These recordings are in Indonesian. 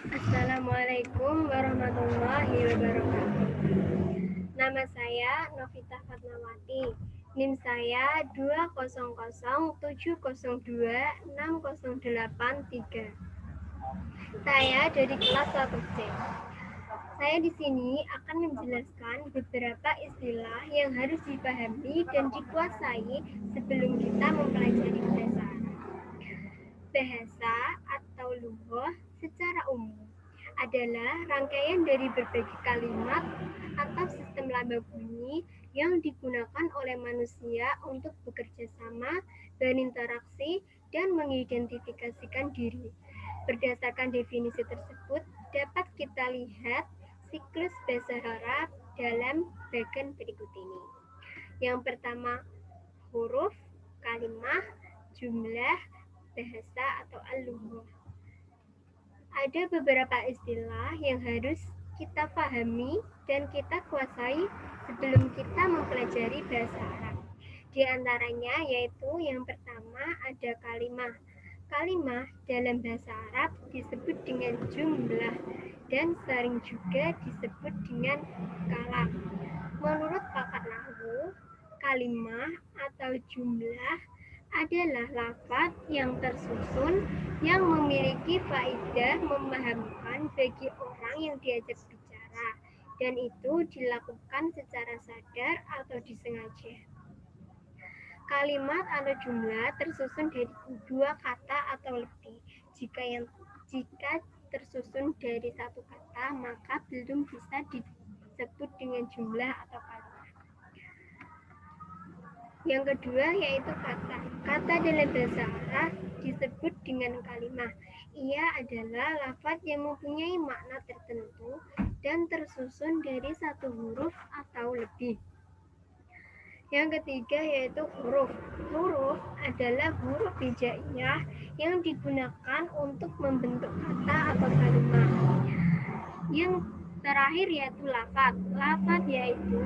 Assalamualaikum warahmatullahi wabarakatuh. Nama saya Novita Fatmawati. NIM saya 200702608 Saya dari kelas 1C. Saya di sini akan menjelaskan beberapa istilah yang harus dipahami dan dikuasai sebelum kita mempelajari bahasa Arab. Bahasa atau lughah secara umum adalah rangkaian dari berbagai kalimat atau sistem laba bunyi yang digunakan oleh manusia untuk bekerja sama, berinteraksi, dan mengidentifikasikan diri. Berdasarkan definisi tersebut, dapat kita lihat siklus bahasa Arab dalam bagian berikut ini. Yang pertama, huruf, kalimah, jumlah, bahasa atau al-lughah. Ada beberapa istilah yang harus kita pahami dan kita kuasai sebelum kita mempelajari bahasa Arab. Di antaranya yaitu yang pertama ada kalimah. Kalimah dalam bahasa Arab disebut dengan jumlah dan sering juga disebut dengan kalam. Menurut pakar nahwu, kalimah atau jumlah adalah lafaz yang tersusun yang memiliki faedah memahamkan bagi orang yang diajak bicara, dan itu dilakukan secara sadar atau disengaja. Kalimat atau jumlah tersusun dari dua kata atau lebih. Jika tersusun dari satu kata, maka belum bisa disebut dengan jumlah atau kalimat. Yang kedua yaitu kata. Kata dalam bahasa Arab disebut dengan kalimah. Ia adalah lafaz yang mempunyai makna tertentu dan tersusun dari satu huruf atau lebih. Yang ketiga yaitu huruf. Huruf adalah huruf hijaiyah yang digunakan untuk membentuk kata atau kalimat. Yang terakhir yaitu lafaz. Lafaz yaitu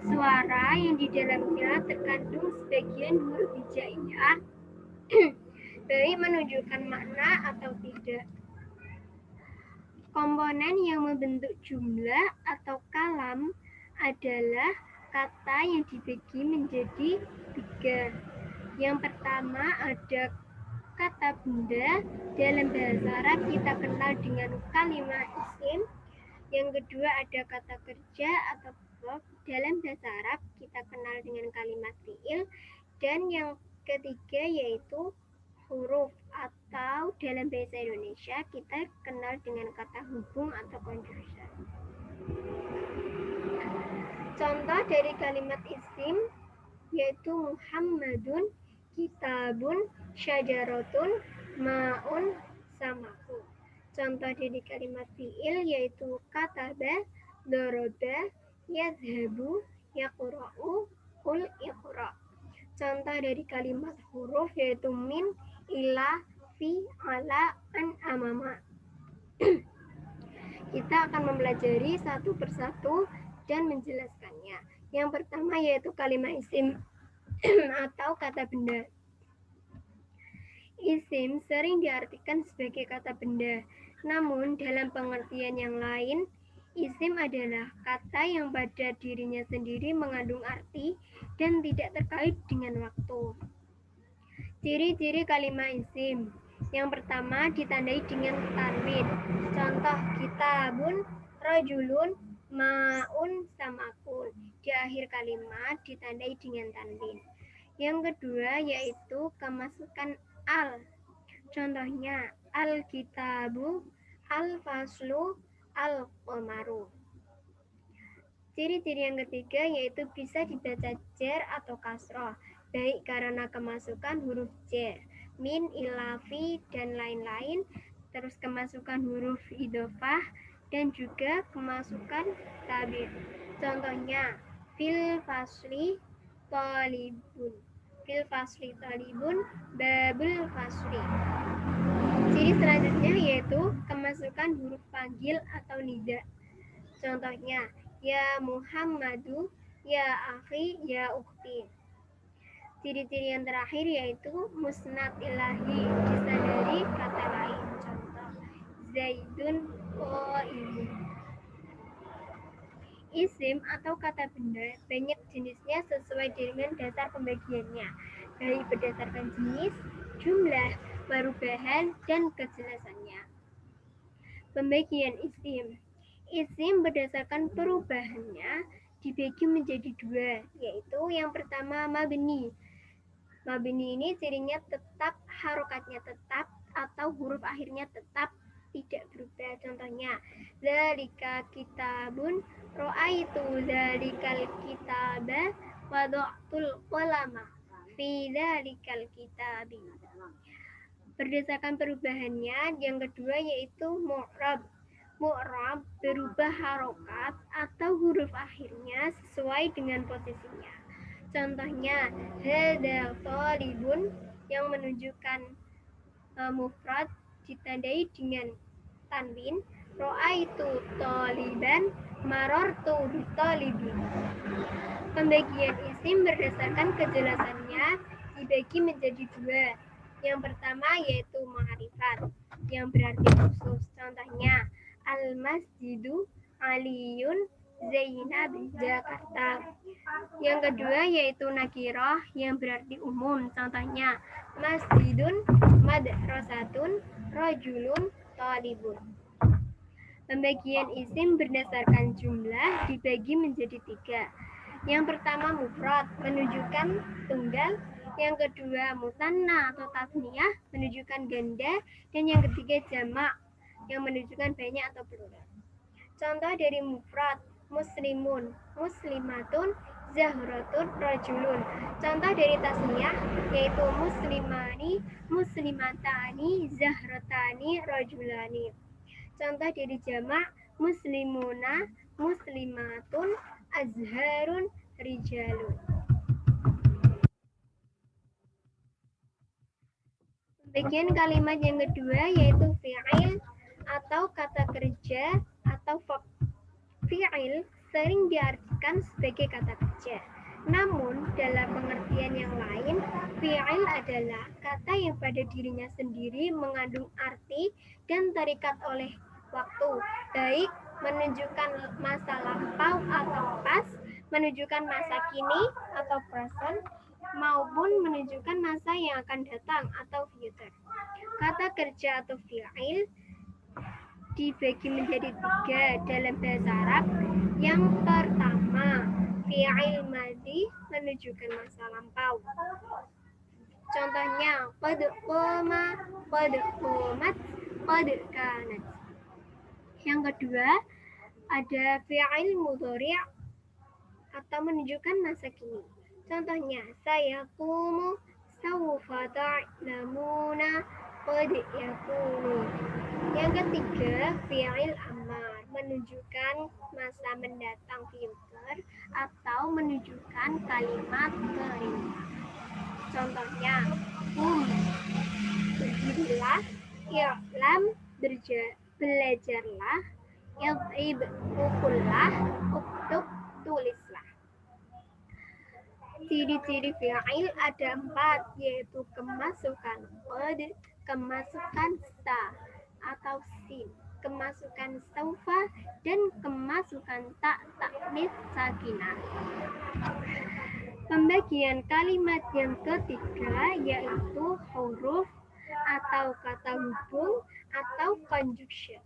suara yang di dalamnya terkandung sebagian huruf hijaiyah baik menunjukkan makna atau tidak. Komponen yang membentuk jumlah atau kalam adalah kata yang dibagi menjadi tiga. Yang pertama ada kata benda. Dalam bahasa Arab kita kenal dengan kalimat isim. Yang kedua ada kata kerja atau verb. Dalam bahasa Arab kita kenal dengan kalimat fi'il. Dan yang ketiga yaitu huruf atau dalam bahasa Indonesia kita kenal dengan kata hubung atau conjunction. Contoh dari kalimat isim yaitu Muhammadun, kitabun, syajaratun, ma'un, samakun. Contoh dari kalimat fi'il yaitu kataba, doroba, yadhabu, yaqra'u, qul iqra'. Contoh dari kalimat huruf yaitu min, ila, fi, ala, an, amama. Kita akan mempelajari satu persatu dan menjelaskannya. Yang pertama yaitu kalimat isim atau kata benda. Isim sering diartikan sebagai kata benda, namun dalam pengertian yang lain, isim adalah kata yang pada dirinya sendiri mengandung arti dan tidak terkait dengan waktu. Ciri-ciri kalimat isim. Yang pertama ditandai dengan tanwin. Contoh kitabun, rajulun, ma'un, samakun. Di akhir kalimat ditandai dengan tanwin. Yang kedua yaitu kemasukan al. Contohnya al-kitabu, al-faslu, al-qamaru. Ciri-ciri yang ketiga yaitu bisa dibaca jar atau kasroh, baik karena kemasukan huruf jar, min, ilafi, dan lain-lain, terus kemasukan huruf idofah, dan juga kemasukan tabir. Contohnya, fil fasli talibun. Fil fasli talibun, babul fasli. Ciri selanjutnya yaitu kemasukan huruf panggil atau nida. Contohnya, ya Muhammadu, ya akhi, ya ukhti. Ciri-ciri yang terakhir yaitu musnad ilahi disadari kata lain. Contoh, Zaidun qaimun. Isim atau kata benda banyak jenisnya sesuai dengan dasar pembagiannya, baik berdasarkan jenis, jumlah, perubahan, dan kejelasannya. Pembagian isim. Isim berdasarkan perubahannya dibagi menjadi dua, yaitu yang pertama mabni. Mabni ini cirinya tetap, harokatnya tetap, atau huruf akhirnya tetap, tidak berubah. Contohnya, zalika kitabun, ro'aitu zalikal kitaba, wada'tul qalama fi zalikal kitabi. Berdasarkan perubahannya, yang kedua yaitu mu'rab. Mu'rab berubah harokat atau huruf akhirnya sesuai dengan posisinya. Contohnya, hada talibun yang menunjukkan mufrad ditandai dengan tanwin, ro'aitu taliban, marortu bitalibin. Pembagian isim berdasarkan kejelasannya dibagi menjadi dua. Yang pertama yaitu ma'rifat, yang berarti khusus. Contohnya, al-masjidu aliyun Zainab Jakarta. Yang kedua yaitu nakirah, yang berarti umum. Contohnya, masjidun madrasatun rajulun talibun. Pembagian isim berdasarkan jumlah dibagi menjadi tiga. Yang pertama mufrad, menunjukkan tunggal. Yang kedua musanna atau tasniyah, menunjukkan ganda. Dan yang ketiga jamak, yang menunjukkan banyak atau plural. Contoh dari mufrad, muslimun, muslimatun, zahratun, rajulun. Contoh dari tasniyah yaitu muslimani, muslimatani, zahratani, rajulani. Contoh dari jamak, muslimuna, muslimatun, azharun, rijalun. Bagian kalimat yang kedua yaitu fi'il atau kata kerja atau verb. Fi'il sering diartikan sebagai kata kerja. Namun, dalam pengertian yang lain, fi'il adalah kata yang pada dirinya sendiri mengandung arti dan terikat oleh waktu, baik menunjukkan masa lampau atau past, menunjukkan masa kini atau present, maupun menunjukkan masa yang akan datang atau future. Kata kerja atau fi'il dibagi menjadi tiga dalam bahasa Arab. Yang pertama, fi'il madhi menunjukkan masa lampau. Contohnya, qad qama, qad qamat, qad kanat. Yang kedua, ada fi'il mudhari' atau menunjukkan masa kini. Contohnya, sayaqumu, sawfa ta'lamuna, qad yakunu. Yang ketiga, fi'il amar menunjukkan masa mendatang future atau menunjukkan kalimat perintah. Contohnya, berdirilah, i'lam, belajarlah, idrib, pukullah, uktub, tulislah. Ciri-ciri fi'il ada 4, yaitu kemasukan qad, kemasukan sa atau sin, kemasukan saufa, dan kemasukan tak taknis sakinah. Pembagian kalimat yang ketiga yaitu huruf atau kata hubung atau conjunction.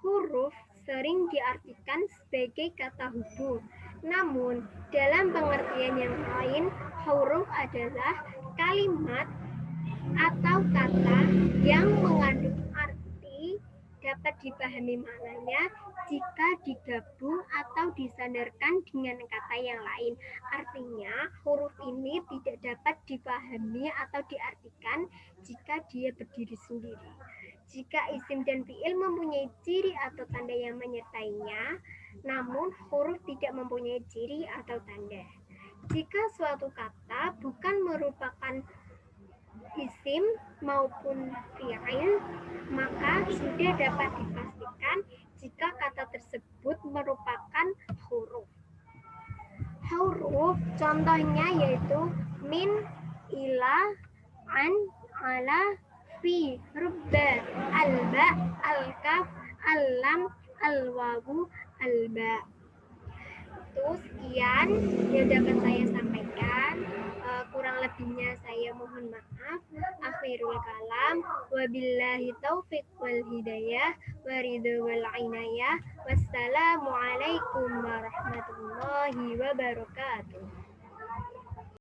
Huruf sering diartikan sebagai kata hubung. Namun, dalam pengertian yang lain, huruf adalah kalimat atau kata yang mengandung arti dapat dipahami maknanya jika digabung atau disandarkan dengan kata yang lain. Artinya, huruf ini tidak dapat dipahami atau diartikan jika dia berdiri sendiri. Jika isim dan fi'il mempunyai ciri atau tanda yang menyertainya, namun huruf tidak mempunyai ciri atau tanda. Jika suatu kata bukan merupakan isim maupun fi'il, maka sudah dapat dipastikan jika kata tersebut merupakan huruf. Huruf contohnya yaitu min, ila, an, ala, fi, rubba, alba, alkaf, al-lam, al-wawu, al-ba. Itu sekian yang dapat saya sampaikan. Kurang lebihnya saya mohon maaf. Akhirul kalam. Wabillahi taufiq wal hidayah. Waridhu wal inayah. Wassalamualaikum warahmatullahi wabarakatuh.